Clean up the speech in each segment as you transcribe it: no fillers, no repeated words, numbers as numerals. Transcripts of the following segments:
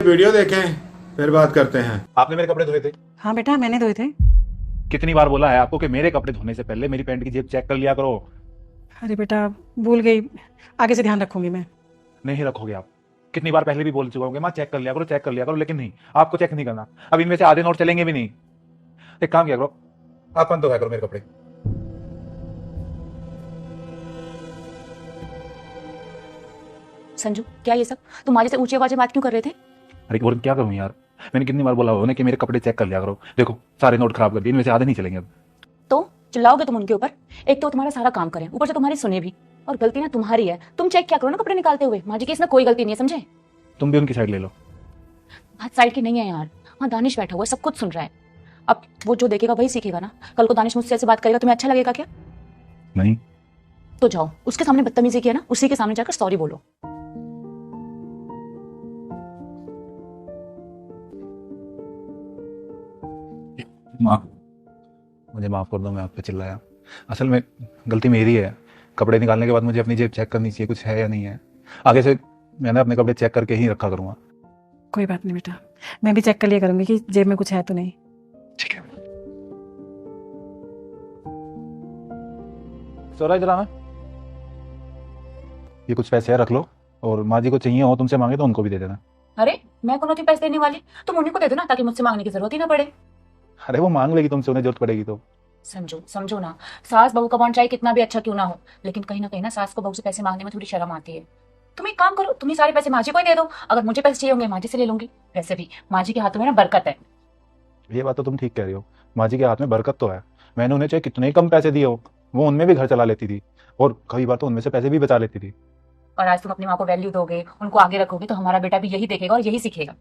Video देखें फिर बात करते हैं। आपने मेरे कपड़े धोए थे? हाँ बेटा, मैंने धोए थे। कितनी बार बोला है आपको कि मेरे कपड़े धोने से पहले मेरी पैंट की जेब चेक कर लिया करो। अरे बेटा, भूल गई, आगे से ध्यान रखूंगी मैं। नहीं रखोगे आप? कितनी बार पहले भी बोल चुका हूँ कि माँ चेक कर लिया करो, चेक कर लिया करो, लेकिन नहीं, आपको चेक नहीं करना। अब इनमें से आधे नोट चलेंगे भी नहीं। एक काम किया करो, आप मत धोया करो मेरे कपड़े। संजू, क्या ये सब तुम आज से ऊंची आवाज में बात क्यों कर रहे थे? अरे और क्या करूँ यार, मैंने कितनी बार बोला उन्हें कि मेरे कपड़े चेक कर लिया करो। देखो सारे नोट खराब कर दिए, इनमें से आधे नहीं चलेंगे अब। तो चिल्लाओगे तुम उनके ऊपर? एक तो तुम्हारा सारा काम करें, ऊपर से तुम्हारी सुने भी, और गलती ना तुम्हारी है। तुम चेक क्या करो ना कपड़े निकालते हुए, माँ जी की इसमें कोई गलती नहीं है, समझे? तुम भी उनकी साइड ले लो। बात साइड की नहीं है यार, हाँ दानिश बैठा हुआ है, सब कुछ सुन रहा है। अब वो जो देखेगा वही सीखेगा ना। कल को दानिश मुझसे ऐसे बात करेगा, तुम्हें अच्छा लगेगा क्या? नहीं तो जाओ, उसके सामने बदतमीजी किया ना, उसी के सामने जाकर सॉरी बोलो। माँ मुझे माफ कर दो, मैं आप पे चिल्लाया। असल में गलती मेरी है। कपड़े निकालने के बाद मुझे अपनी जेब चेक करनी चाहिए, कुछ है या नहीं है। आगे से मैंने अपने कपड़े चेक करके ही रखा करूंगा। कोई बात नहीं बेटा, मैं भी चेक कर लिया करूंगी कि जेब में कुछ है तो नहीं। ठीक है। सोरा इधर आना। ये कुछ पैसे है, रख लो, और माँ जी को चाहिए हो तुमसे मांगे तो उनको भी दे देना। अरे मैं कौन होती पैसे देने वाली? तुम उन्हीं को दे दो ना, ताकि मुझसे मांगने की जरूरत ही ना पड़े। अरे वो मांग लेगी तुमसे, उन्हें जरूरत पड़ेगी तो। समझो समझो ना, सास बहू का बॉन्ड चाहे कितना भी अच्छा क्यों ना हो, लेकिन कहीं ना सास को बहू से पैसे मांगने में थोड़ी शर्म आती है। तुम एक काम करो, तुम ही सारे पैसे माँ जी को ही दे दो। अगर मुझे पैसे चाहिए होंगे माँ जी से ले लूंगी। वैसे भी माँ जी के हाथों में ना बरकत है। ये बात तो तुम ठीक कह रही हो, माँ जी के हाथ में बरकत तो है। मैंने उन्हें चाहे कितने ही कम पैसे दिए हो, वो उनमें भी घर चला लेती थी, और कई बार तो उनमें से पैसे भी बचा लेती थी। और आज तुम अपनी माँ को वैल्यू दोगे, उनको आगे रखोगे, तो हमारा बेटा भी यही देखेगा और यही सीखेगा।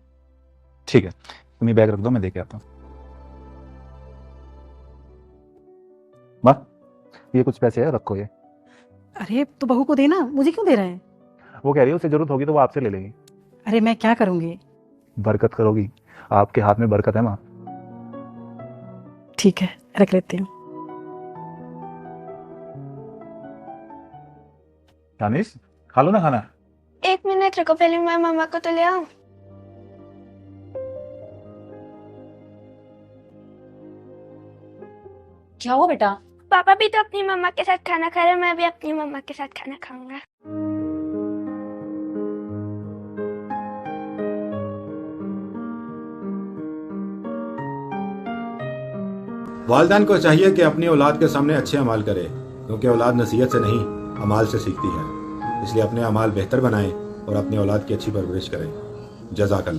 ठीक है, तुम ये बैग रख दो, मैं देके आता हूँ। माँ ये कुछ पैसे है, रखो ये। अरे तो बहू को देना, मुझे क्यों दे रहे हैं? वो कह रही है उसे जरूरत होगी तो वो आपसे ले लेगी। अरे मैं क्या करूंगी? बरकत करोगी, आपके हाथ में बरकत है माँ। ठीक है, रख लेती हूँ। दानिश खा लो ना खाना। 1 मिनट रुको, पहले मैं मामा को तो ले आऊं। क्या हुआ बेटा? पापा भी तो अपनी मम्मा के साथ खाना खा रहे हैं, मैं भी अपनी मम्मा के साथ खाना खाऊंगा। वालिदैन को चाहिए कि अपनी औलाद के सामने अच्छे अमाल करे, क्योंकि औलाद नसीहत से नहीं अमाल से सीखती है। इसलिए अपने अमाल बेहतर बनाएं और अपनी औलाद की अच्छी परवरिश करें। जज़ाकल्लाह।